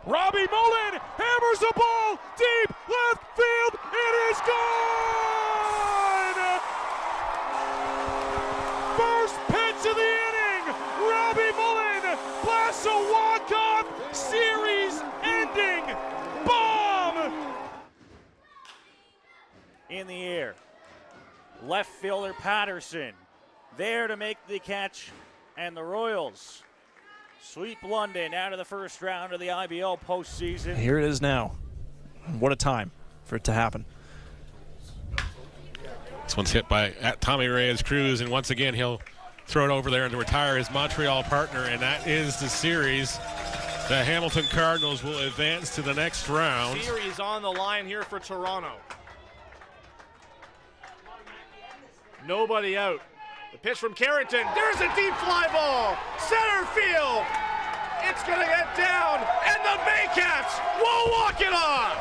Robbie Mullen hammers the ball deep left field. It is gone! First pitch of the inning. Robbie Mullen blasts a walk-off series-ending bomb. In the air. Left fielder Patterson there to make the catch, and the Royals sweep London out of the first round of the IBL postseason. Here it is now. What a time for it to happen. This one's hit by Tommy Reyes Cruz, and once again he'll throw it over there and to retire his Montreal partner, and that is the series. The Hamilton Cardinals will advance to the next round. Series on the line here for Toronto. Nobody out. The pitch from Carrington. There's a deep fly ball. Center field. It's going to get down. And the Baycats will walk it off.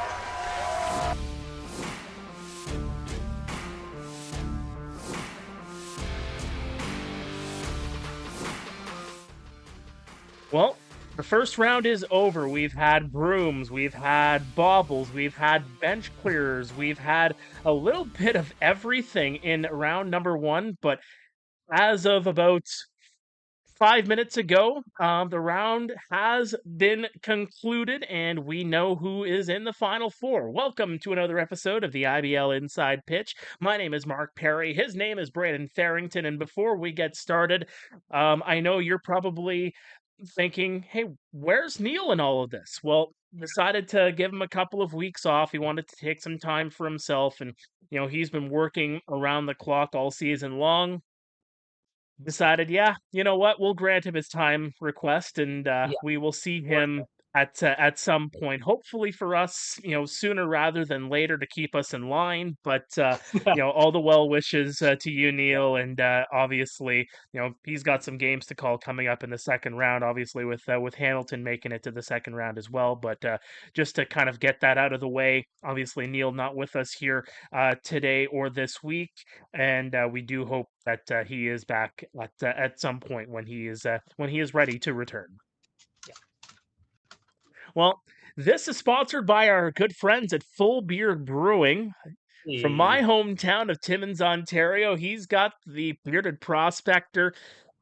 Well, the first round is over. We've had brooms, we've had baubles, we've had bench clearers, we've had a little bit of everything in round number one, but as of about 5 minutes ago, the round has been concluded, and we know who is in the Final Four. Welcome to another episode of the IBL Inside Pitch. My name is Mark Pare. His name is Braeden Ferrington, and before we get started, I know you're probably thinking, hey, where's Neil in all of this? Well, decided to give him a couple of weeks off. He wanted to take some time for himself, and he's been working around the clock all season long. Decided, yeah, you know what? We'll grant him his time request, and we will see him at some point. Hopefully for us, sooner rather than later to keep us in line. But all the well wishes to you, Neil, and obviously, he's got some games to call coming up in the second round. Obviously, with Hamilton making it to the second round as well. But just to kind of get that out of the way, obviously Neil not with us here today or this week, and we do hope that he is back at some point when he is ready to return. Well, this is sponsored by our good friends at Full Beard Brewing. From my hometown of Timmins, Ontario, he's got the Bearded Prospector.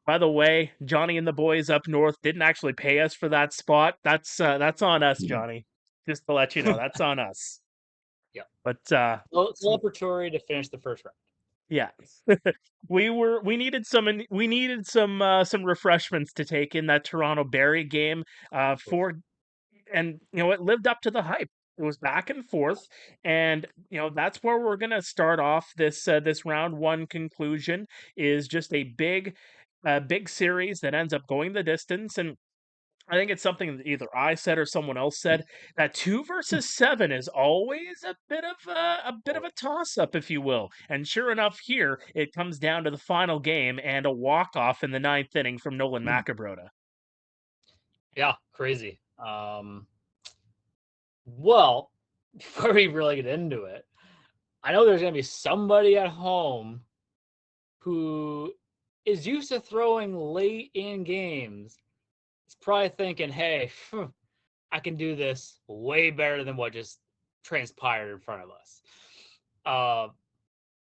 By the way, Johnny and the boys up north didn't actually pay us for that spot. That's on us, Johnny. Just to let you know, that's on us. Yeah. But celebratory to finish the first round. Yeah. we needed some refreshments to take in that Toronto Barrie game and it lived up to the hype. It was back and forth, and that's where we're going to start off this round one conclusion. Is just a big series that ends up going the distance. And I think it's something that either I said or someone else said, that 2 versus 7 is always a bit of a toss up, if you will. And sure enough, here it comes down to the final game and a walk off in the 9th inning from Nolan Macabrota. Yeah, crazy. Well, before we really get into it, I know there's going to be somebody at home who is used to throwing late in games. It's probably thinking, hey, I can do this way better than what just transpired in front of us.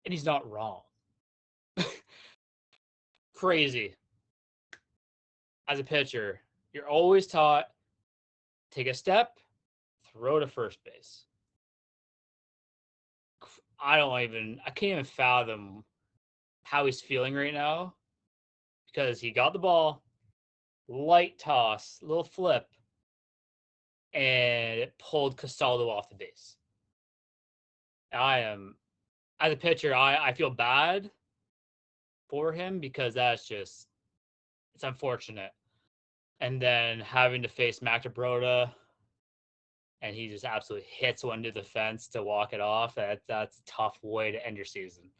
And he's not wrong. Crazy. As a pitcher, you're always taught, take a step, throw to first base. I can't even fathom how he's feeling right now, because he got the ball, light toss, little flip, and it pulled Castaldo off the base. As a pitcher, I feel bad for him, because it's unfortunate. And then having to face Macabrota, and he just absolutely hits one to the fence to walk it off. That's a tough way to end your season.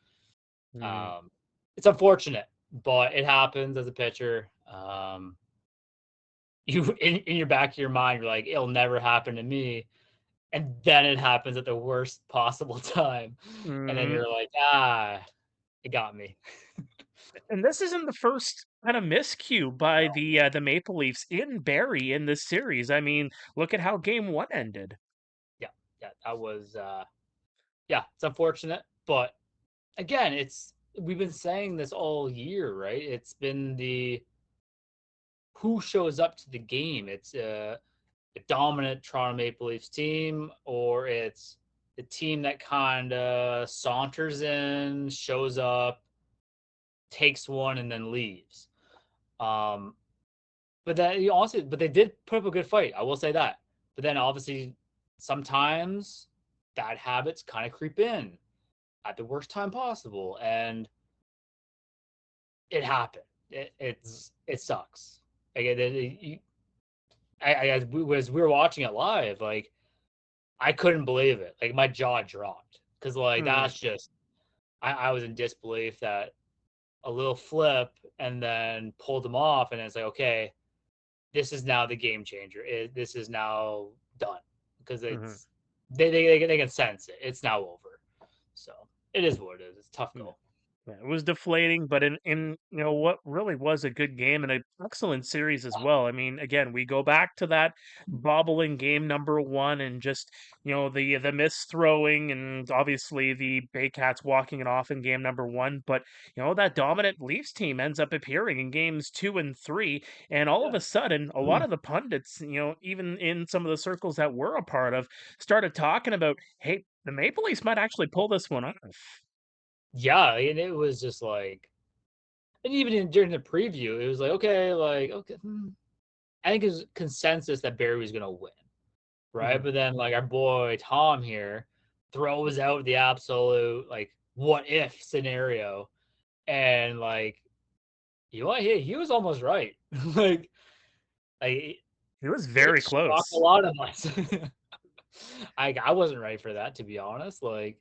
It's unfortunate, but it happens as a pitcher. You in your back of your mind, you're like, it'll never happen to me. And then it happens at the worst possible time. And then you're like, it got me. And this isn't the first kind of miscue by the Maple Leafs in Barrie in this series. I mean, look at how game one ended. Yeah, yeah, that was yeah, it's unfortunate, but again, it's we've been saying this all year, right? It's been the who shows up to the game. It's a dominant Toronto Maple Leafs team, or it's the team that kind of saunters in, shows up, takes one, and then leaves. Um, but that you also, but they did put up a good fight. I will say that. But then obviously, sometimes bad habits kind of creep in at the worst time possible, and it happened. It sucks. Like, as we were watching it live, like I couldn't believe it. Like my jaw dropped because like that's just I was in disbelief that a little flip and then pulled them off, and it's like, okay, this is now the game changer. This is now done because it's they can sense it. It's now over. So it is what it is. It's tough goal. Yeah, it was deflating, but in what really was a good game and an excellent series as well. I mean, again, we go back to that bobble in game number one and just the miss throwing and obviously the Baycats walking it off in game number one. But that dominant Leafs team ends up appearing in games 2 and 3, and all of a sudden, a lot of the pundits, even in some of the circles that we're a part of, started talking about, hey, the Maple Leafs might actually pull this one off. Yeah, and it was just like, and even during the preview, it was like, okay, I think it was consensus that Barry was gonna win, right? But then like our boy Tom here throws out the absolute like what if scenario, and like he was almost right. like like It was very it shocked close. a lot of us. I wasn't ready for that, to be honest. I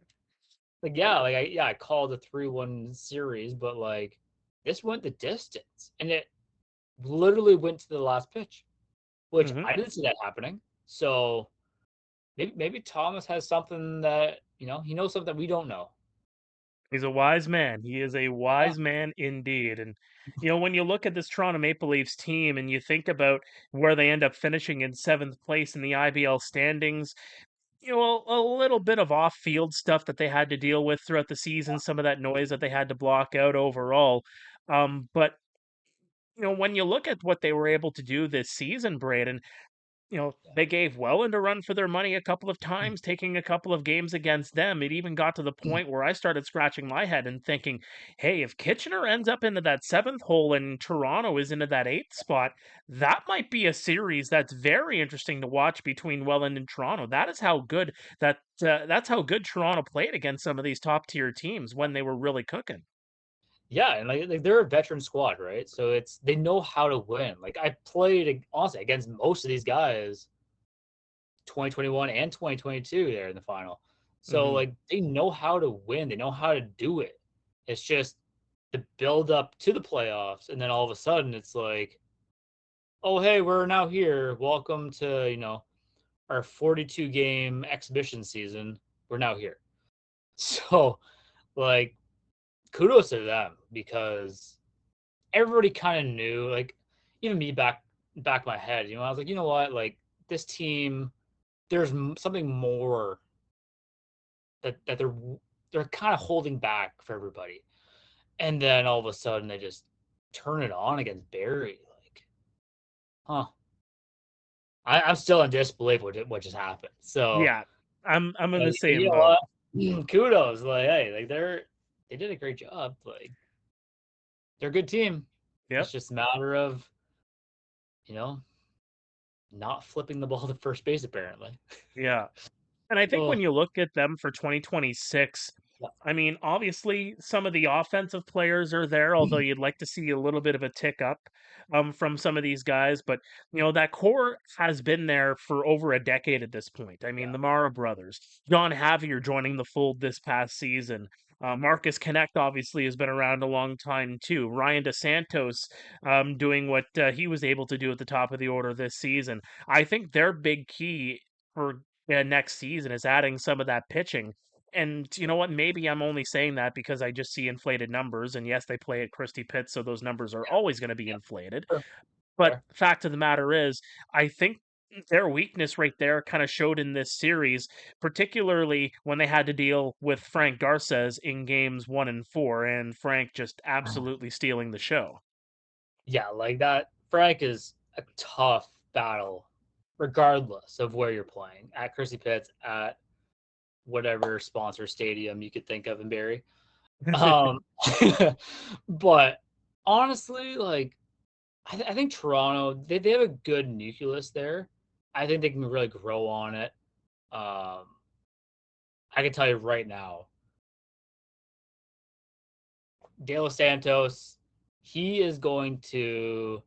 called a 3-1 series, but like this went the distance, and it literally went to the last pitch, which I didn't see that happening. So maybe Thomas has something that he knows something that we don't know. He's a wise man. He is a wise man indeed. And when you look at this Toronto Maple Leafs team and you think about where they end up finishing in seventh place in the IBL standings, a little bit of off-field stuff that they had to deal with throughout the season, some of that noise that they had to block out overall. But when you look at what they were able to do this season, Braden, they gave Welland a run for their money a couple of times, taking a couple of games against them. It even got to the point where I started scratching my head and thinking, hey, if Kitchener ends up into that seventh hole and Toronto is into that eighth spot, that might be a series that's very interesting to watch between Welland and Toronto. That is how good that's how good Toronto played against some of these top tier teams when they were really cooking. Yeah, and like they're a veteran squad, right? So they know how to win. Like I played honestly against most of these guys 2021 and 2022 there in the final. So like they know how to win. They know how to do it. It's just the build up to the playoffs, and then all of a sudden it's like, oh hey, we're now here. Welcome to, our 42 game exhibition season. We're now here. So like kudos to them, because everybody kind of knew, like even me back my head, I was like, you know what, like this team, there's something more that they're kind of holding back for everybody, and then all of a sudden they just turn it on against Barrie. Like, huh? I'm still in disbelief what just happened. So Yeah, I'm in the same you know boat. what? Kudos, like hey, like they did a great job. Like they're a good team. Yep. It's just a matter of, not flipping the ball to first base, apparently. Yeah. And I think when Oh, you look at them for 2026, yeah. I mean, obviously some of the offensive players are there, although you'd like to see a little bit of a tick up from some of these guys. But, that core has been there for over a decade at this point. I mean, the Mara brothers, John Javier joining the fold this past season. Marcus Connect obviously has been around a long time too. Ryan DeSantos doing what he was able to do at the top of the order this season. I think their big key for next season is adding some of that pitching. And you know what? Maybe I'm only saying that because I just see inflated numbers. And yes, they play at Christie Pitt, so those numbers are always going to be inflated. Sure. But Sure. fact of the matter is, I think their weakness right there kind of showed in this series, particularly when they had to deal with Frank Garces in games 1 and 4, and Frank just absolutely stealing the show. Yeah, like that. Frank is a tough battle, regardless of where you're playing, at Chrissy Pitts, at whatever sponsor stadium you could think of in Barrie. But honestly, like I think Toronto, they have a good nucleus there. I think they can really grow on it. I can tell you right now, De Los Santos, he is going to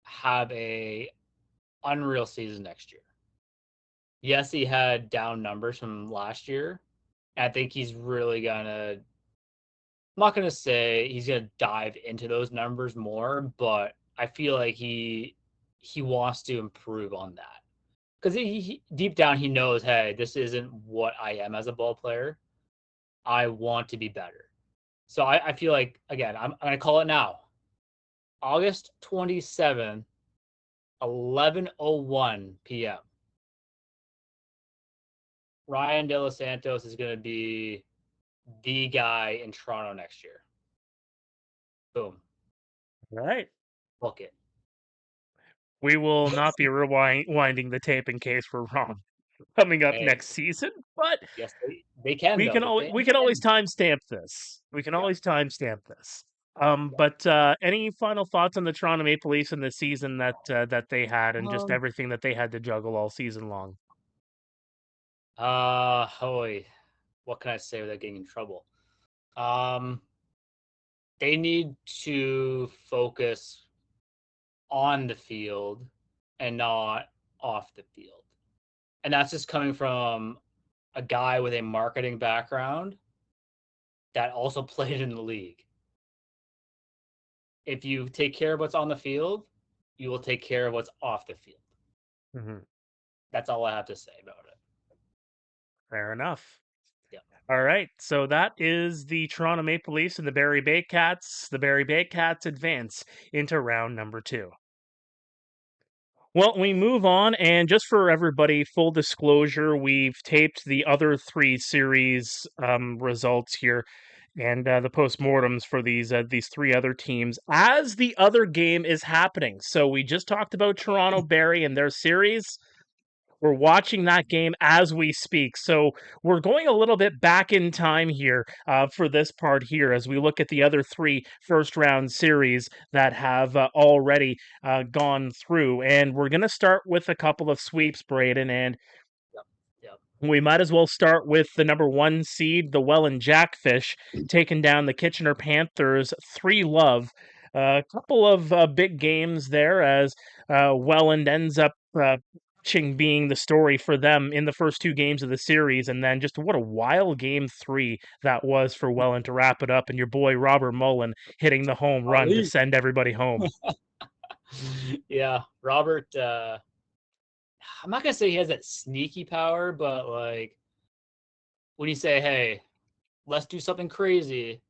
have a unreal season next year. Yes, he had down numbers from last year. I think he's really gonna. I'm not gonna say he's gonna dive into those numbers more, but I feel like he wants to improve on that because he deep down he knows, hey, this isn't what I am as a ball player. I want to be better. So I feel like, again, I'm gonna call it now. August 27th, 11:01 p.m. Ryan De Los Santos is going to be the guy in Toronto next year. Boom. All right. Book it. We will not be rewinding the tape in case we're wrong coming up Hey, next season, but yes, they can. we though. can The always fans we can always can. timestamp this. We can Yeah. always timestamp this. Yeah. But any final thoughts on the Toronto Maple Leafs and the season that they had, and just everything that they had to juggle all season long? Holy, what can I say without getting in trouble? They need to focus on the field and not off the field. And that's just coming from a guy with a marketing background that also played in the league. If you take care of what's on the field, you will take care of what's off the field. Mm-hmm. That's all I have to say about it. Fair enough. Yeah. All right. So that is the Toronto Maple Leafs and the Barrie Baycats. The Barrie Baycats advance into round number 2. Well, we move on, and just for everybody, full disclosure, we've taped the other 3 series results here, and the postmortems for these 3 other teams as the other game is happening. So we just talked about Toronto Barrie and their series. We're watching that game as we speak. So we're going a little bit back in time here for this part here as we look at the other 3 first-round series that have already gone through. And we're going to start with a couple of sweeps, Braeden, and we might as well start with the number 1 seed, the Welland Jackfish, taking down the Kitchener Panthers 3-love. A couple of big games there as Welland ends up being the story for them in the first 2 games of the series, and then just what a wild game 3 that was for Welland to wrap it up, and your boy Robert Mullen hitting the home run to send everybody home. Yeah, Robert, I'm not gonna say he has that sneaky power, but like when you say, hey, let's do something crazy,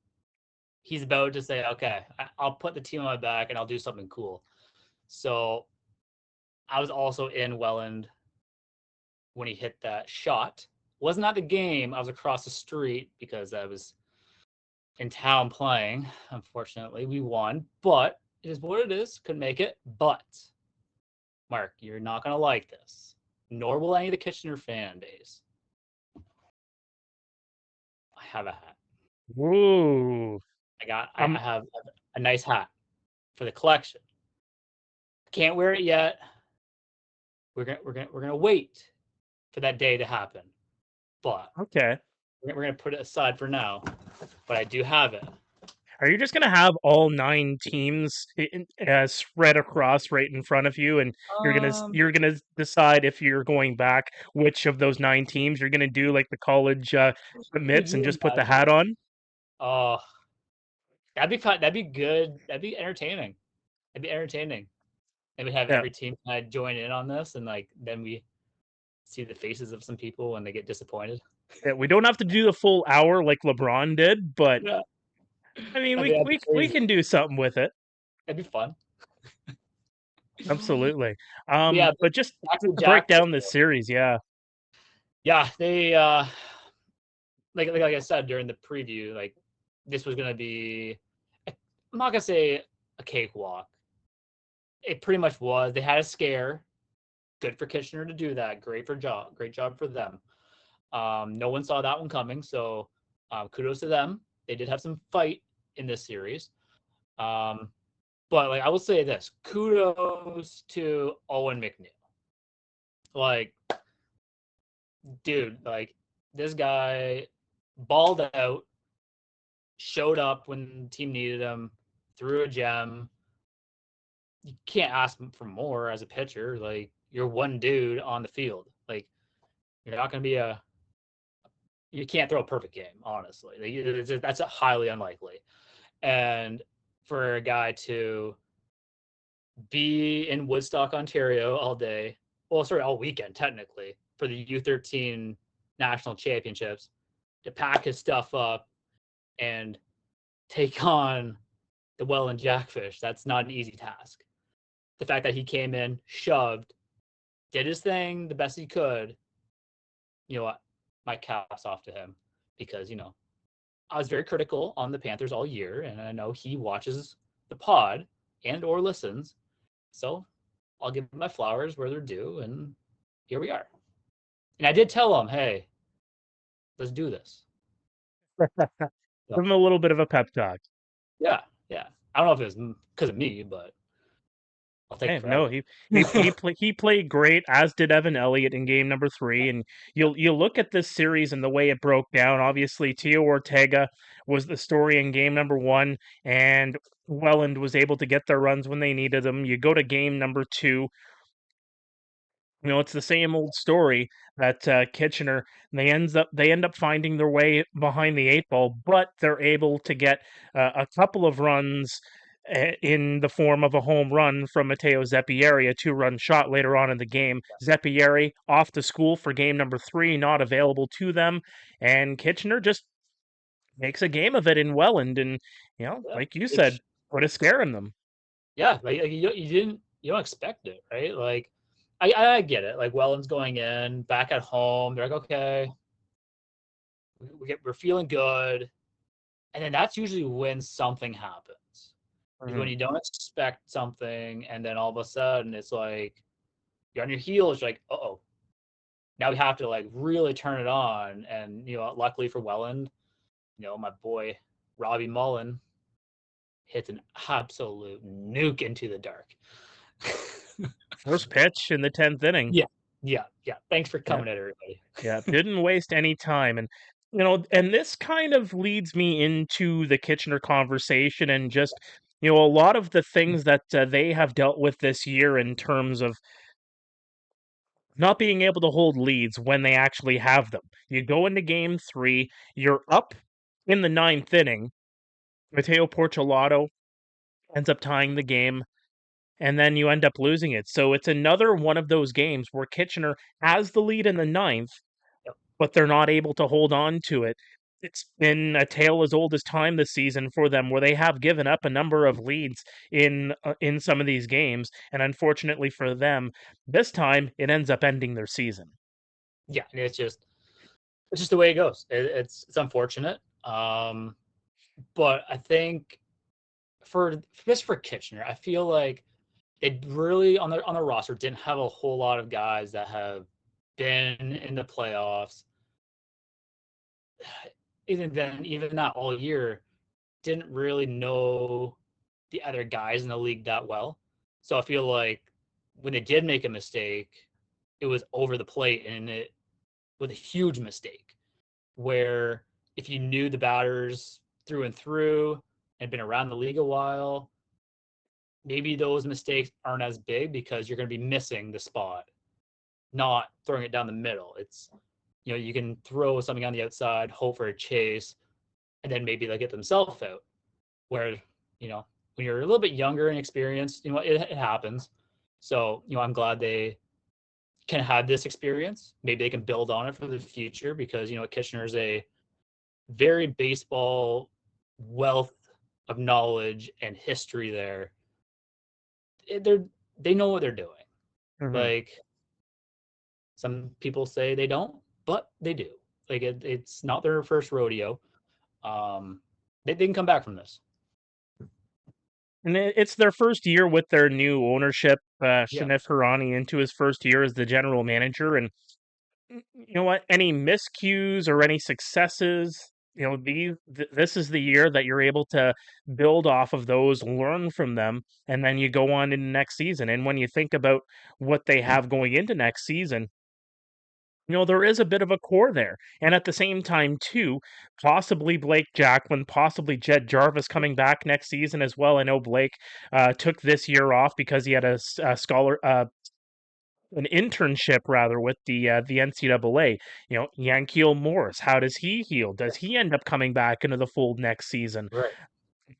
he's about to say, okay, I'll put the team on my back and I'll do something cool. So I was also in Welland when he hit that shot. Wasn't at the game. I was across the street because I was in town playing. Unfortunately, we won, but it is what it is. Couldn't make it. But, Mark, you're not going to like this, nor will any of the Kitchener fan base. I have a hat. Ooh. I have a nice hat for the collection. Can't wear it yet. We're gonna wait for that day to happen. But okay, we're gonna put it aside for now. But I do have it. Are you just going to have all 9 teams spread across right in front of you, and you're gonna decide if you're going back which of those 9 teams you're going to do, like the college commits, and just put the hat on? Oh, that'd be fun. That'd be good. That'd be entertaining. And we have every team kind of join in on this, and like then we see the faces of some people when they get disappointed. Yeah, we don't have to do the full hour like LeBron did, but Yeah. I mean, I mean, that'd be we crazy. can do something with it. That'd be fun. Absolutely. Yeah, But just back to to break Jackfish. down this series, yeah. Yeah, they like I said during the preview, like this was gonna be, I'm not gonna say a cakewalk. It pretty much was. They had a scare. Good for Kitchener to do that. Great job for them. No one saw that one coming, so kudos to them. They did have some fight in this series. But like I will say this, kudos to Owen McNeil. Like, dude, like this guy balled out, showed up when the team needed him, threw a gem. You can't ask for more as a pitcher. Like, you're one dude on the field. Like, you're not going to be you can't throw a perfect game, honestly. Like, that's highly unlikely. And for a guy to be in Woodstock, Ontario all day, well, sorry, all weekend, technically, for the U13 national championships, to pack his stuff up and take on the Welland Jackfish, that's not an easy task. The fact that he came in, shoved, did his thing the best he could, you know what? My caps off to him, because, I was very critical on the Panthers all year, and I know he watches the pod and or listens. So I'll give him my flowers where they're due, and here we are. And I did tell him, hey, let's do this. Give him a little bit of a pep talk. Yeah, yeah. I don't know if it was because of me, but I'll take it No, forever. he played great, as did Evan Elliott in game number 3. And you look at this series and the way it broke down. Obviously, Tio Ortega was the story in game number 1, and Welland was able to get their runs when they needed them. You go to game number 2. It's the same old story that Kitchener, they end up finding their way behind the 8 ball, but they're able to get a couple of runs in the form of a home run from Matteo Zeppieri, a 2-run shot later on in the game. Zeppieri off to school for game number 3, not available to them, and Kitchener just makes a game of it in Welland, and like you said, put a scare in them. Yeah, like you don't expect it, right? Like, I get it. Like, Welland's going in back at home. They're like, okay, we're feeling good, and then that's usually when something happens. Like, when you don't expect something, and then all of a sudden it's like you're on your heels. You're like, uh-oh, now we have to like really turn it on. And luckily for Welland, my boy Robbie Mullen hits an absolute nuke into the dark. First pitch in the 10th inning. Yeah. Thanks for coming, everybody. Yeah, didn't waste any time. And and this kind of leads me into the Kitchener conversation, and just a lot of the things that they have dealt with this year in terms of not being able to hold leads when they actually have them. You go into game 3, you're up in the 9th inning. Matteo Porcelato ends up tying the game, and then you end up losing it. So it's another one of those games where Kitchener has the lead in the 9th, but they're not able to hold on to it. It's been a tale as old as time this season for them, where they have given up a number of leads in some of these games, and unfortunately for them, this time it ends up ending their season. Yeah, it's just the way it goes. It's unfortunate, but I think for Kitchener, I feel like they really on the roster didn't have a whole lot of guys that have been in the playoffs. Even not all year, didn't really know the other guys in the league that well. So I feel like when they did make a mistake, it was over the plate, and it was a huge mistake. Where if you knew the batters through and through and been around the league a while, maybe those mistakes aren't as big, because you're going to be missing the spot, not throwing it down the middle. It's, you can throw something on the outside, hope for a chase, and then maybe they'll get themselves out. Where, when you're a little bit younger and experienced, it happens. So, I'm glad they can have this experience. Maybe they can build on it for the future because, Kitchener is a very baseball wealth of knowledge and history there. They know what they're doing. Mhm. Like, some people say they don't, but they do. Like, it's not their first rodeo. They can come back from this. And it's their first year with their new ownership. Yeah. Shanif Hirani into his first year as the general manager. And you know what? Any miscues or any successes, this is the year that you're able to build off of those, learn from them, and then you go on into next season. And when you think about what they have going into next season, there is a bit of a core there. And at the same time, too, possibly Blake Jacqueline, possibly Jed Jarvis coming back next season as well. I know Blake took this year off because he had an internship rather with the NCAA. Yankiel Morris, how does he heal? Does he end up coming back into the fold next season? Right.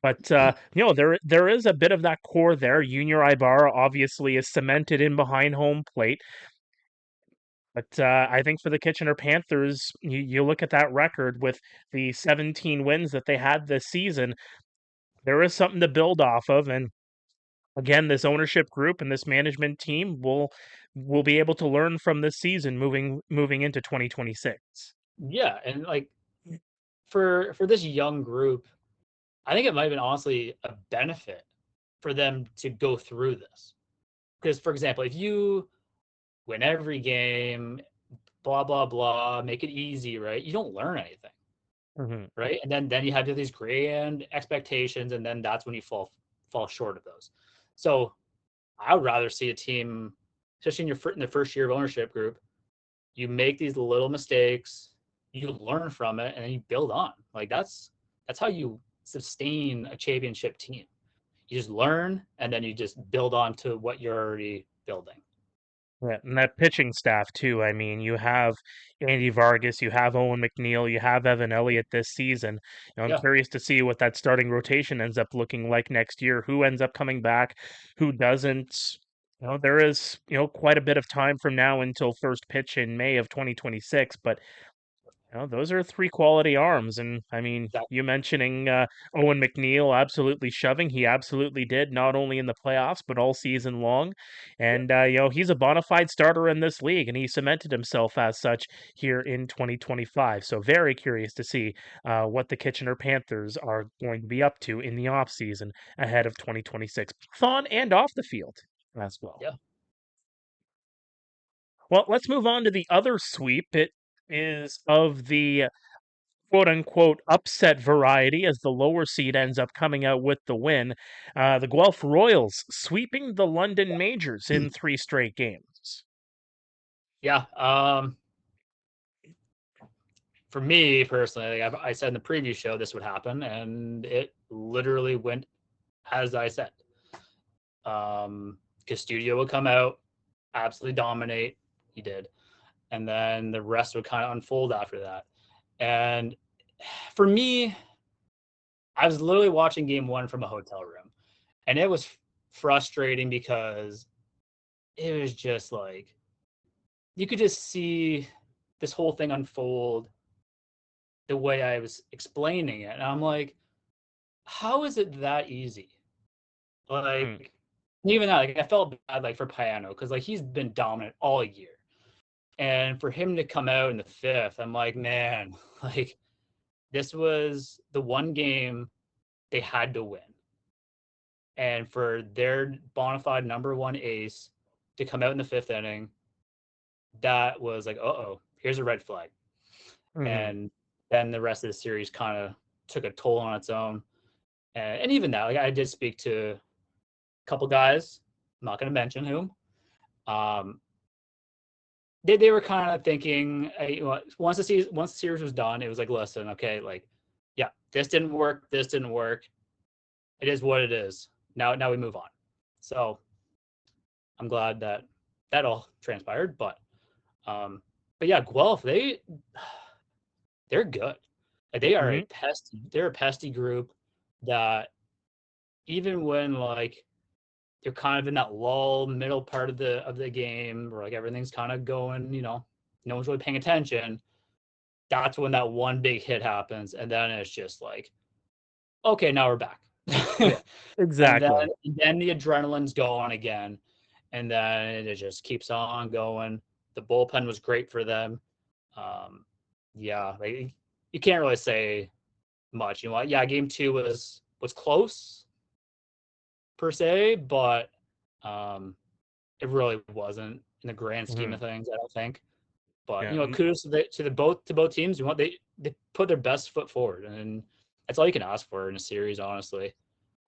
But there is a bit of that core there. Junior Ibarra obviously is cemented in behind home plate. But I think for the Kitchener Panthers, you look at that record with the 17 wins that they had this season, there is something to build off of. And again, this ownership group and this management team will be able to learn from this season moving into 2026. Yeah, and like for this young group, I think it might have been honestly a benefit for them to go through this. Because, for example, if you win every game, blah, blah, blah, make it easy, right? You don't learn anything, right? And then you have these grand expectations, and then that's when you fall short of those. So I would rather see a team, especially in the first year of ownership group, you make these little mistakes, you learn from it, and then you build on. Like that's how you sustain a championship team. You just learn, and then you just build on to what you're already building. Yeah, and that pitching staff too. I mean, you have Andy Vargas, you have Owen McNeil, you have Evan Elliott this season. I'm curious to see what that starting rotation ends up looking like next year. Who ends up coming back, who doesn't. There is quite a bit of time from now until first pitch in May of 2026, but those are three quality arms. And I mean, you mentioning Owen McNeil absolutely shoving. He absolutely did, not only in the playoffs, but all season long. And, he's a bona fide starter in this league, and he cemented himself as such here in 2025. So very curious to see what the Kitchener Panthers are going to be up to in the offseason ahead of 2026, on and off the field as well. Yeah. Well, let's move on to the other sweep. It is of the quote-unquote upset variety as the lower seed ends up coming out with the win. The Guelph Royals sweeping the London Majors in 3 straight games. Yeah. For me personally, like I said in the preview show this would happen, and it literally went as I said. Custodio would come out, absolutely dominate. He did. And then the rest would kind of unfold after that. And for me, I was literally watching game 1 from a hotel room, and it was frustrating because it was just like, you could just see this whole thing unfold the way I was explaining it. And I'm like, how is it that easy? Like, even that, like, I felt bad, like, for Piano, because, like, he's been dominant all year. And for him to come out in the 5th, I'm like, man, like, this was the one game they had to win. And for their bona fide number 1 ace to come out in the 5th inning, that was like, here's a red flag. And then the rest of the series kind of took a toll on its own. And even that, like, I did speak to a couple guys, I'm not going to mention whom. They were kind of thinking, once the series was done, it was like, listen, okay, like, yeah, this didn't work. It is what it is. Now we move on. So I'm glad that all transpired. But yeah, Guelph, they're good. Like, they are they're a pesty group that even when, like, they're kind of in that lull middle part of the game where like everything's kind of going, no one's really paying attention. That's when that one big hit happens, and then it's just like, okay, now we're back. Exactly. And then the adrenaline's going again, and then it just keeps on going. The bullpen was great for them. Yeah, like you can't really say much. You know what? Yeah, game 2 was close per se, but it really wasn't in the grand scheme of things, I don't think. But kudos to both teams. You know what, they put their best foot forward, and that's all you can ask for in a series, honestly.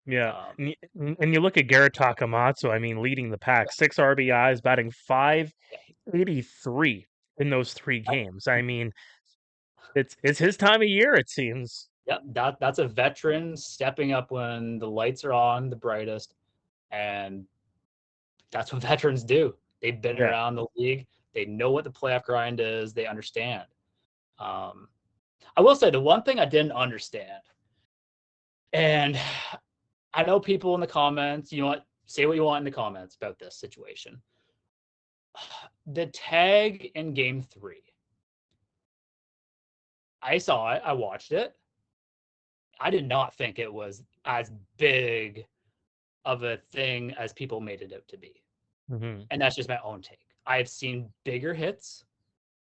Yeah, and you look at Garrett Takamatsu. I mean, leading the pack, 6 RBIs, batting .583 in those 3 games. I mean, it's his time of year, it seems. Yep, that's a veteran stepping up when the lights are on the brightest, and that's what veterans do. They've been around the league. They know what the playoff grind is. They understand. I will say the one thing I didn't understand, and I know people in the comments, you know what, say what you want in the comments about this situation. The tag in game 3. I saw it. I watched it. I did not think it was as big of a thing as people made it out to be. And that's just my own take. I have seen bigger hits.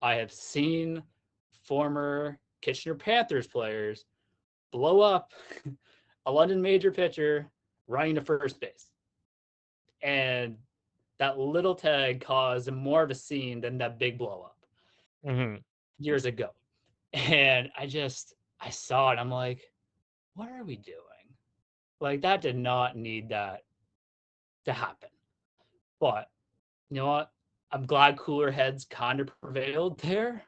I have seen former Kitchener Panthers players blow up a London major pitcher running to first base. And that little tag caused more of a scene than that big blow up years ago. And I saw it. I'm like, what are we doing? Like, that did not need that to happen. But you know what? I'm glad cooler heads kind of prevailed there.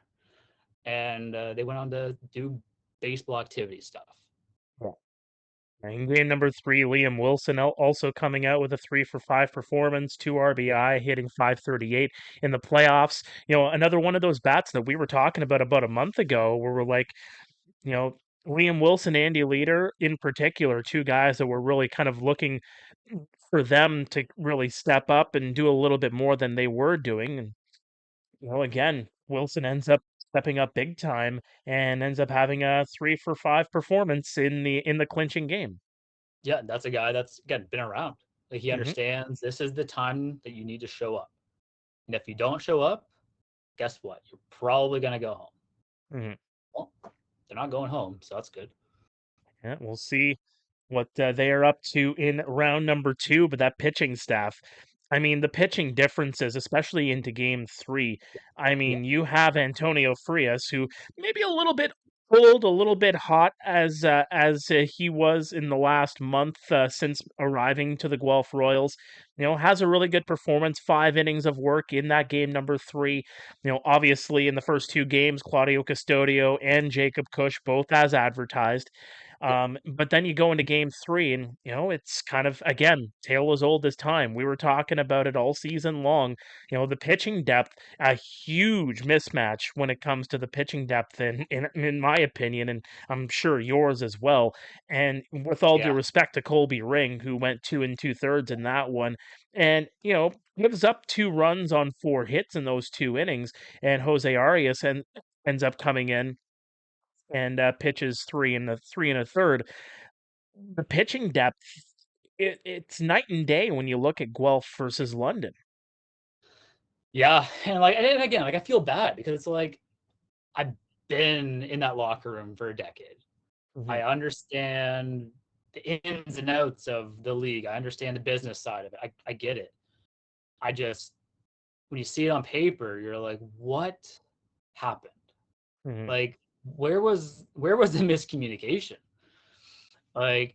And they went on to do baseball activity stuff. In game number 3, Liam Wilson also coming out with a 3-for-5 performance, 2 RBI, hitting .538 in the playoffs. Another one of those bats that we were talking about a month ago, where we're like, Liam Wilson, Andy Leader in particular, 2 guys that were really kind of looking for them to really step up and do a little bit more than they were doing. And again, Wilson ends up stepping up big time and ends up having a 3-for-5 performance in the clinching game. Yeah, that's a guy that's, again, been around. Like, he understands this is the time that you need to show up. And if you don't show up, guess what? You're probably going to go home. Well, they're not going home, so that's good. Yeah, we'll see what they are up to in round number 2, but that pitching staff, I mean, the pitching differences, especially into game 3. I mean, you have Antonio Frias, who maybe a little bit old, a little bit hot as he was in the last month since arriving to the Guelph Royals. Has a really good performance, 5 innings of work in that game number 3. Obviously in the first 2 games, Claudio Custodio and Jacob Cush both as advertised. But then you go into game 3 and, it's kind of, again, tale as old as time. We were talking about it all season long. The pitching depth, a huge mismatch when it comes to the pitching depth, in my opinion, and I'm sure yours as well. And with all due respect to Colby Ring, who went 2 2/3 in that one, and, gives up 2 runs on 4 hits in those 2 innings, and Jose Arias ends up coming in and pitches 3 and 3 1/3. The pitching depth, it's night and day when you look at Guelph versus London. Yeah, and again, I feel bad because it's like I've been in that locker room for a decade. I understand the ins and outs of the league. I understand the business side of it. I get it. I just, when you see it on paper, you're like, what happened? Like, where was the miscommunication? Like,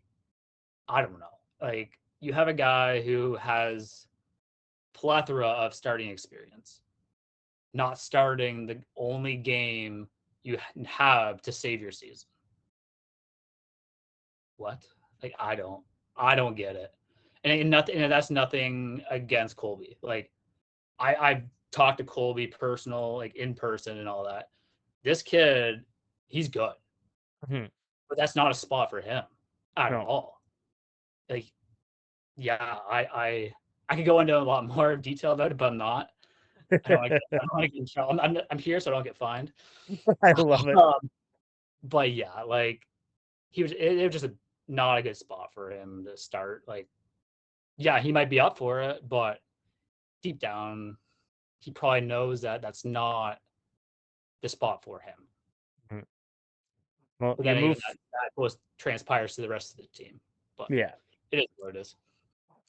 I don't know. Like, you have a guy who has plethora of starting experience, not starting the only game you have to save your season. What? Like, I don't get it. And that's nothing against Colby. Like, I've talked to Colby in person and all that. This kid, he's good. But that's not a spot for him at all. Like, Yeah, I could go into a lot more detail about it, but I'm not. I don't want to get in trouble. I'm here, so I don't get fined. I love it. But yeah, like it was just not a good spot for him to start. Like, yeah, he might be up for it, but deep down, he probably knows that that's not the spot for him. Well, But you then again, move. that goes transpires to the rest of the team. But Yeah. it is what it is.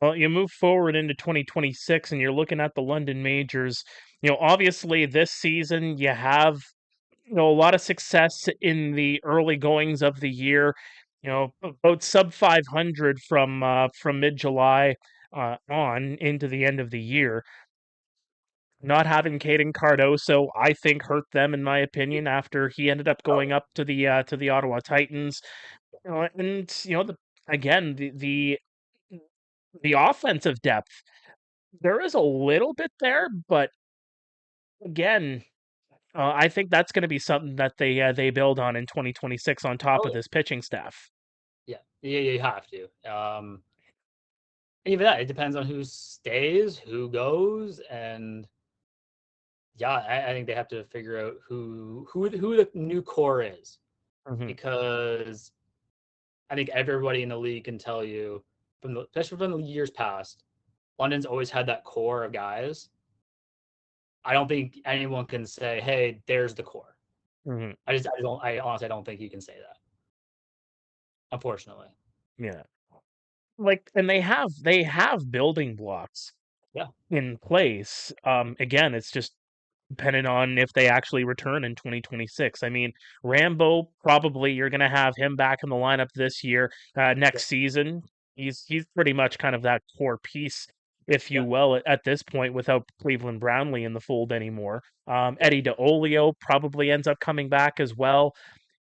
Well, you move forward into 2026 and you're looking at the London Majors. Obviously this season you have a lot of success in the early goings of the year. About sub 500 from mid July on into the end of the year. Not having Caden Cardoso, I think, hurt them in my opinion after he ended up going up to the Ottawa Titans. And again the offensive depth, there is a little bit there, but again, I think that's going to be something that they build on in 2026 on top of this pitching staff. Yeah, you have to. Even that, it depends on who stays, who goes, and yeah, I think they have to figure out who the new core is, because I think everybody in the league can tell you especially from the years past, London's always had that core of guys. I don't think anyone can say, "Hey, there's the core." I honestly don't think you can say that. Unfortunately. Yeah. And they have building blocks in place. Again, it's just depending on if they actually return in 2026. I mean, Rambo, probably you're going to have him back in the lineup this year. Next season, he's pretty much kind of that core piece, if you will, at this point, without Cleveland Brownlee in the fold anymore. Eddie DeOlio probably ends up coming back as well.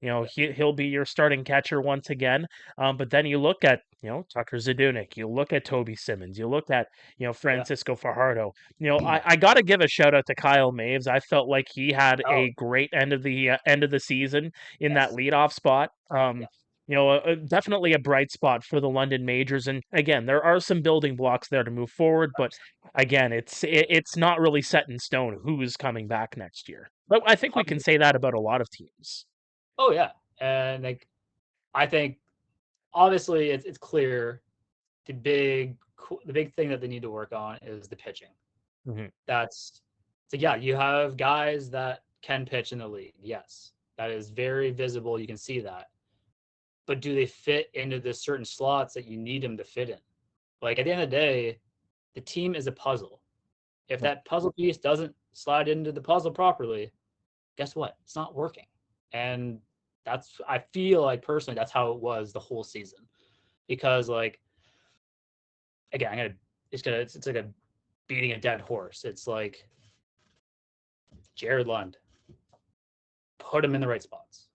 He'll be your starting catcher once again. But then you look at Tucker Zadunik, you look at Toby Simmons, you look at Francisco Fajardo. I got to give a shout out to Kyle Maves. I felt like he had a great end of the season in that leadoff spot. Definitely a bright spot for the London Majors. And again, there are some building blocks there to move forward, but again, it's not really set in stone who's coming back next year. But I think we can say that about a lot of teams. Oh yeah, and like I think obviously it's clear the big thing that they need to work on is the pitching. That's so yeah, you have guys that can pitch in the league. Yes, that is very visible. You can see that. But do they fit into the certain slots that you need them to fit in? Like at the end of the day, the team is a puzzle. If that puzzle piece doesn't slide into the puzzle properly, guess what? It's not working. And I feel like personally that's how it was the whole season. Because like again, it's like a beating a dead horse. It's like Jared Lund, put him in the right spots.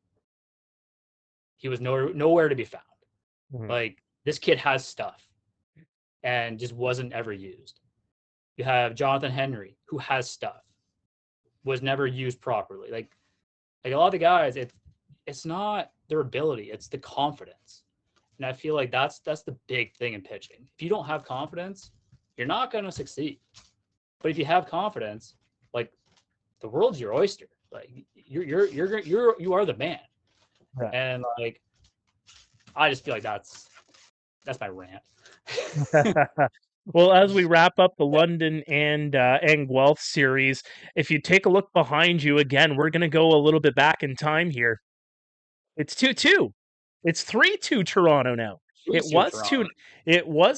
He was nowhere to be found. Like this kid has stuff and just wasn't ever used. You have Jonathan Henry, who has stuff, was never used properly. Like a lot of the guys, it's not their ability, it's the confidence. And I feel like that's the big thing in pitching. If you don't have confidence, you're not going to succeed. But if you have confidence, like the world's your oyster. Like you are the man. Right. And like I just feel like that's my rant. Well, as we wrap up the London and Guelph series, if you take a look behind you again, we're going to go a little bit back in time here. It's 2-2. It's 3-2 Toronto now. It was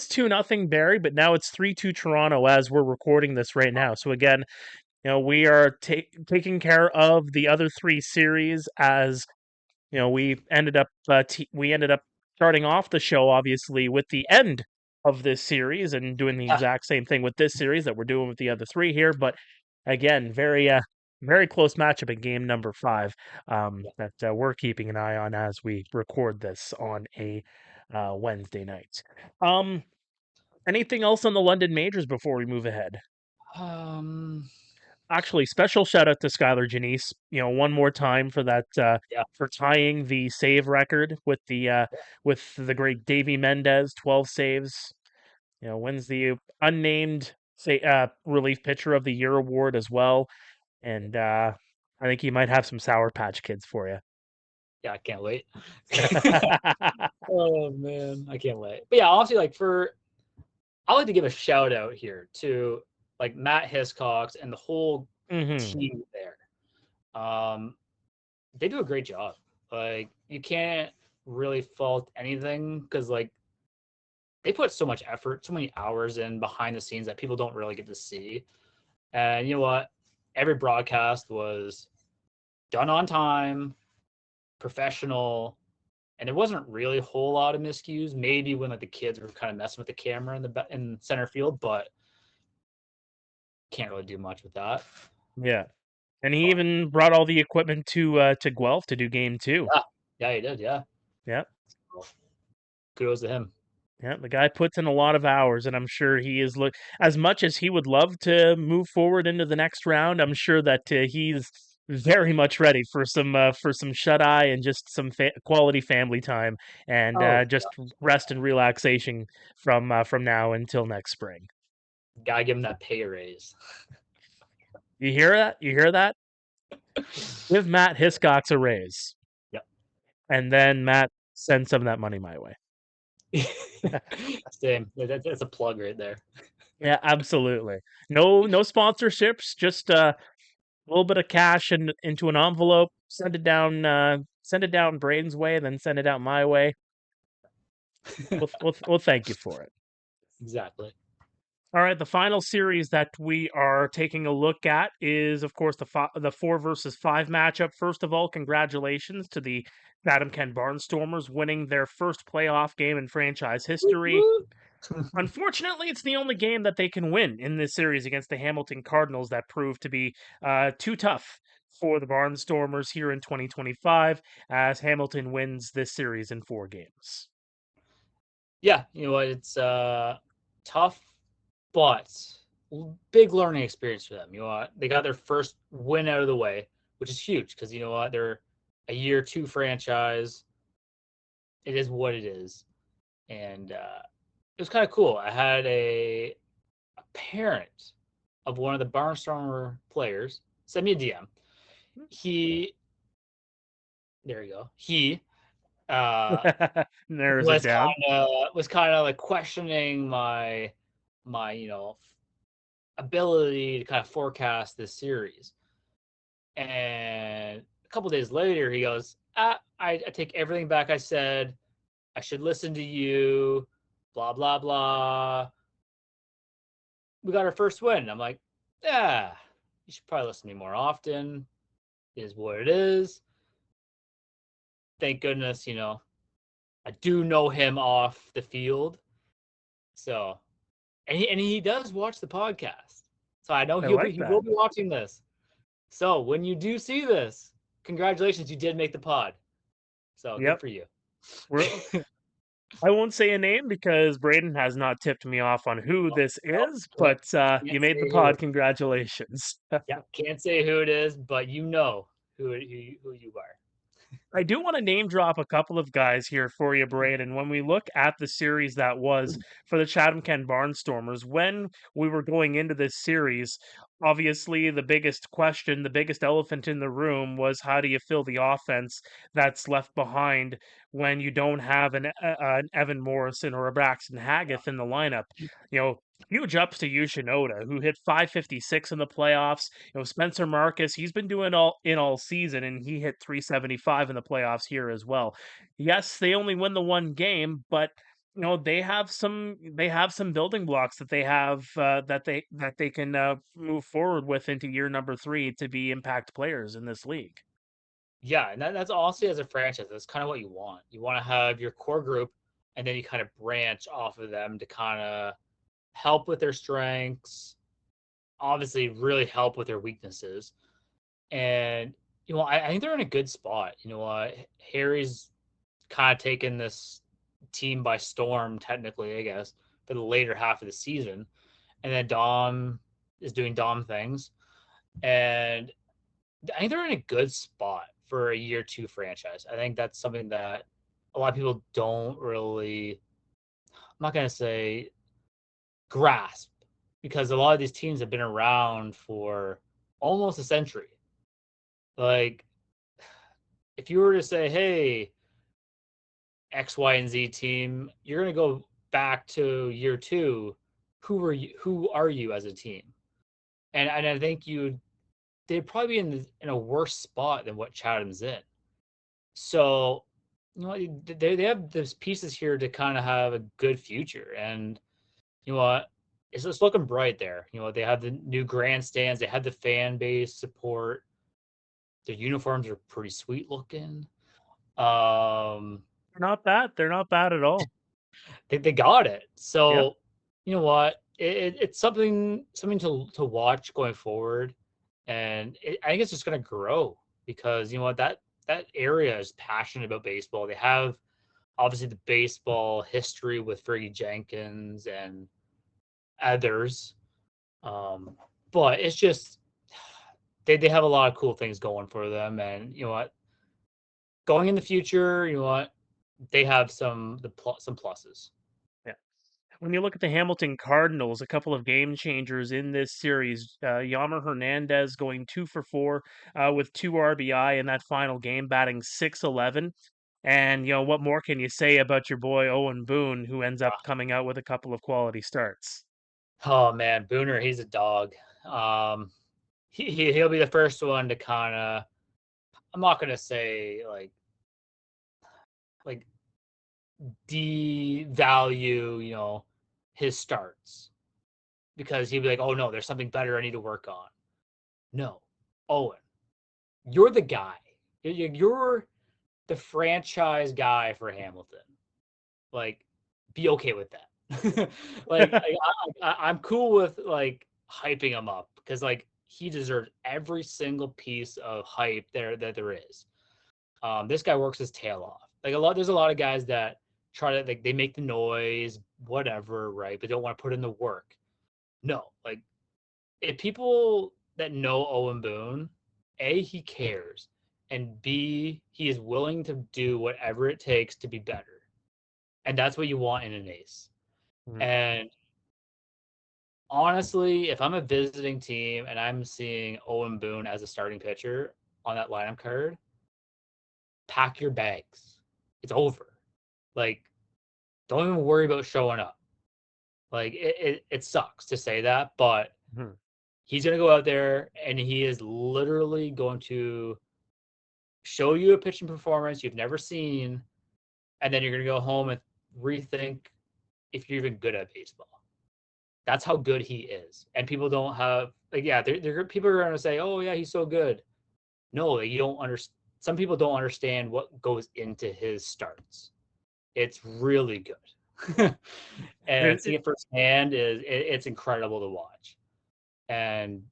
2-0 Barrie, but now it's 3-2 Toronto as we're recording this right now. So again, we are taking care of the other three series as we ended up starting off the show obviously with the end of this series and doing the exact same thing with this series that we're doing with the other three here. But again, very close matchup in game number 5 that we're keeping an eye on as we record this on a Wednesday night. Anything else on the London Majors before we move ahead? Actually, special shout out to Skylar Janice, one more time for that, for tying the save record with the great Davey Mendez, 12 saves. wins the unnamed relief pitcher of the year award as well. And I think he might have some Sour Patch Kids for you. Yeah, I can't wait. Oh man, I can't wait. But yeah, honestly, I like to give a shout out here to like Matt Hiscox and the whole team there. They do a great job. Like, you can't really fault anything because like they put so much effort, so many hours in behind the scenes that people don't really get to see. And you know what? Every broadcast was done on time, professional, and there wasn't really a whole lot of miscues. Maybe when like the kids were kind of messing with the camera in center field, but can't really do much with that. Yeah. And he even brought all the equipment to Guelph to do game 2. Yeah, he did. Yeah. Yeah. Kudos to him. Yeah, the guy puts in a lot of hours, and I'm sure he is as much as he would love to move forward into the next round. I'm sure that he's very much ready for some shut eye and just some quality family time, and just rest and relaxation from now until next spring. Gotta give him that pay raise. You hear that? You hear that? Give Matt Hiscox a raise. Yep. And then Matt, send some of that money my way. Same. That's a plug right there. Yeah, absolutely. No sponsorships. Just a little bit of cash into an envelope. Send it down Braden's way, then send it out my way. We'll thank you for it. Exactly. All right, the final series that we are taking a look at is, of course, the 4 versus 5 matchup. First of all, congratulations to the Chatham-Kent Barnstormers winning their first playoff game in franchise history. Unfortunately, it's the only game that they can win in this series against the Hamilton Cardinals that proved to be too tough for the Barnstormers here in 2025, as Hamilton wins this series in 4 games. Yeah, you know what? It's tough, but big learning experience for them. You know what? They got their first win out of the way, which is huge because you know what? They're a year 2 franchise. It is what it is. And it was kind of cool. I had a parent of one of the Barnstormer players send me a DM. There you go. He was kind of like questioning my ability to kind of forecast this series. And a couple days later, he goes, I take everything back I said. I should listen to you, blah, blah, blah. We got our first win. I'm like, yeah, you should probably listen to me more often. It is what it is. Thank goodness, I do know him off the field. So, and he does watch the podcast. So I know he will be watching this. So when you do see this, congratulations, you did make the pod. So good for you. I won't say a name because Braden has not tipped me off on who this is, but you made the pod. Congratulations. Yeah, can't say who it is, but you know who you are. I do want to name drop a couple of guys here for you, Braden. When we look at the series that was for the Chatham-Kent Barnstormers, when we were going into this series, obviously the biggest question, the biggest elephant in the room was how do you fill the offense that's left behind when you don't have an Evan Morrison or a Braxton Haggith in the lineup? Huge ups to Yu Shinoda, who hit .556 in the playoffs. Spencer Marcus, he's been doing all season, and he hit .375 in the playoffs here as well. Yes, they only win the one game, but they have some building blocks that they have that they can move forward with into year number 3 to be impact players in this league. Yeah, and that's honestly, as a franchise, that's kind of what you want. You want to have your core group, and then you kind of branch off of them to kind of help with their strengths, obviously really help with their weaknesses. And, I think they're in a good spot. Harry's kind of taken this team by storm, technically, I guess, for the later half of the season. And then Dom is doing Dom things. And I think they're in a good spot for a year 2 franchise. I think that's something that a lot of people don't really, I'm not going to say grasp, because a lot of these teams have been around for almost a century. Like, if you were to say, hey, X, Y, and Z team, you're going to go back to year 2. Who are you as a team? And I think they'd probably be in a worse spot than what Chatham's in. So, you know, they have those pieces here to kind of have a good future. And you know what? It's looking bright there. You know, they have the new grandstands, they have the fan base support. Their uniforms are pretty sweet looking. They're not bad. They're not bad at all. They got it. So, Yeah. you know what? It's something to watch going forward, and I think it's just going to grow, because you know what, that area is passionate about baseball. They have obviously the baseball history with Fergie Jenkins and others, but it's just they have a lot of cool things going for them, and you know what, going in the future, you know what, they have some pluses. Yeah. When you look at the Hamilton Cardinals, a couple of game changers in this series, Yammer Hernandez going 2 for 4 with 2 RBI in that final game, batting .611. And, you know, what more can you say about your boy Owen Boone, who ends up coming out with a couple of quality starts? Oh man, Booner, he's a dog. He'll be the first one to kind of, I'm not gonna say like devalue, you know, his starts, because he'd be like, oh no, there's something better I need to work on. No, Owen, you're the guy. You're the franchise guy for Hamilton. Like, be okay with that. I'm cool with like hyping him up, because like he deserves every single piece of hype that there is. This guy works his tail off. Like there's a lot of guys that try to, like, they make the noise, whatever, right? But don't want to put in the work. No, like, if people that know Owen Boone, A, he cares, and B, he is willing to do whatever it takes to be better. And that's what you want in an ace. Mhm. And honestly, if I'm a visiting team and I'm seeing Owen Boone as a starting pitcher on that lineup card, pack your bags. It's over. Like, don't even worry about showing up. Like, it sucks to say that, but Mhm. he's going to go out there and he is literally going to show you a pitching performance you've never seen, and then you're going to go home and rethink if you're even good at baseball. That's how good he is. And people don't have, like, yeah, people are going to say, oh yeah, he's so good. No, you don't understand. Some people don't understand what goes into his starts. It's really good. And seeing it firsthand it's incredible to watch. And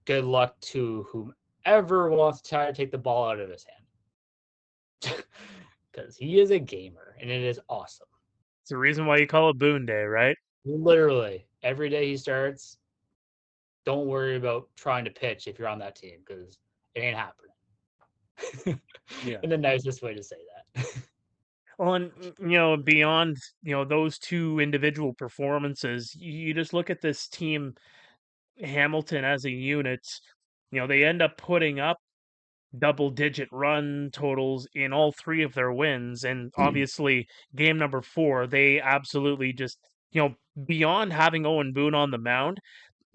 good luck to whomever wants to try to take the ball out of his hand. Because he is a gamer and it is awesome. It's the reason why you call it Boone Day, right? Literally, every day he starts, don't worry about trying to pitch if you're on that team, because it ain't happening. Yeah. In the nicest way to say that. Well, and you know, beyond, you know, those two individual performances, you just look at this team, Hamilton as a unit. You know, they end up putting up double-digit run totals in all 3 of their wins, and obviously, game number 4, they absolutely just, you know, beyond having Owen Boone on the mound,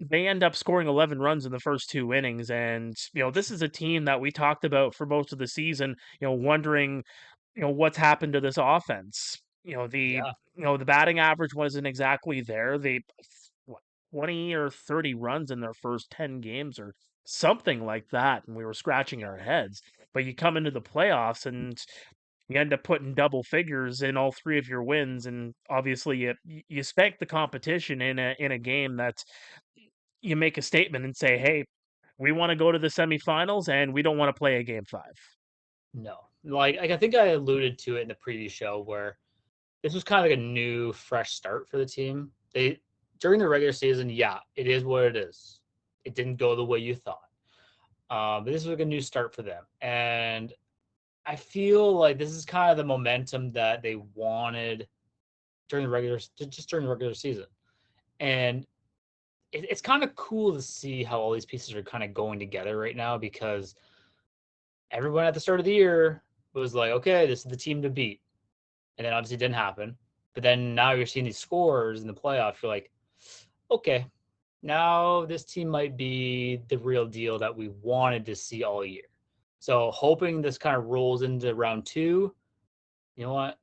they end up scoring 11 runs in the first 2 innings. And you know, this is a team that we talked about for most of the season, you know, wondering, you know, what's happened to this offense. You know, Yeah. the batting average wasn't exactly there. They, what, 20 or 30 runs in their first 10 games or something like that, and we were scratching our heads. But you come into the playoffs and you end up putting double figures in all 3 of your wins, and obviously you spank the competition in a game that you make a statement and say, "Hey, we want to go to the semifinals and we don't want to play a game 5." No. Like I think I alluded to it in the previous show, where this was kind of like a new, fresh start for the team. They, during the regular season, yeah, it is what it is. It didn't go the way you thought. But this was like a new start for them. And I feel like this is kind of the momentum that they wanted during the regular season. And it's kind of cool to see how all these pieces are kind of going together right now, because everyone at the start of the year was like, okay, this is the team to beat. And then obviously it didn't happen. But then now you're seeing these scores in the playoffs. You're like, okay, now this team might be the real deal that we wanted to see all year. So hoping this kind of rolls into round 2. You know what?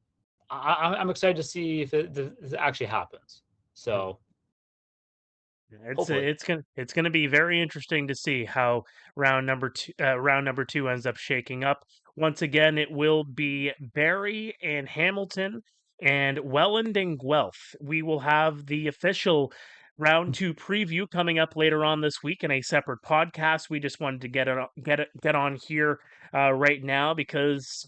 I'm excited to see if this actually happens. So hopefully. It's gonna be very interesting to see how round number two ends up shaking up. Once again, it will be Barrie and Hamilton and Welland and Guelph. We will have the official round 2 preview coming up later on this week in a separate podcast. We just wanted to get on here right now because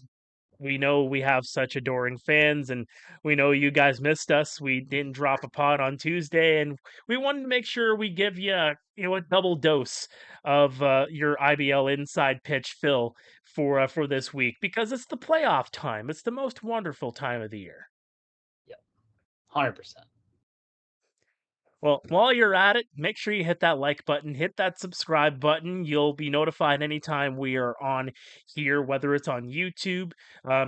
we know we have such adoring fans, and we know you guys missed us. We didn't drop a pod on Tuesday, and we wanted to make sure we give you a double dose of your IBL inside pitch fill for this week, because it's the playoff time. It's the most wonderful time of the year. Yep. 100%. Well, while you're at it, make sure you hit that like button, hit that subscribe button. You'll be notified anytime we are on here, whether it's on YouTube.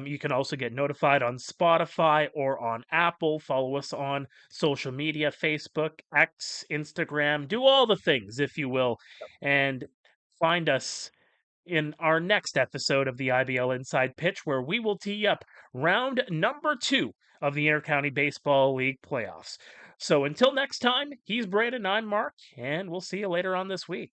You can also get notified on Spotify or on Apple. Follow us on social media, Facebook, X, Instagram. Do all the things, if you will, and find us in our next episode of the IBL Inside Pitch, where we will tee up round number 2 of the Intercounty Baseball League playoffs. So until next time, he's Braeden, I'm Mark, and we'll see you later on this week.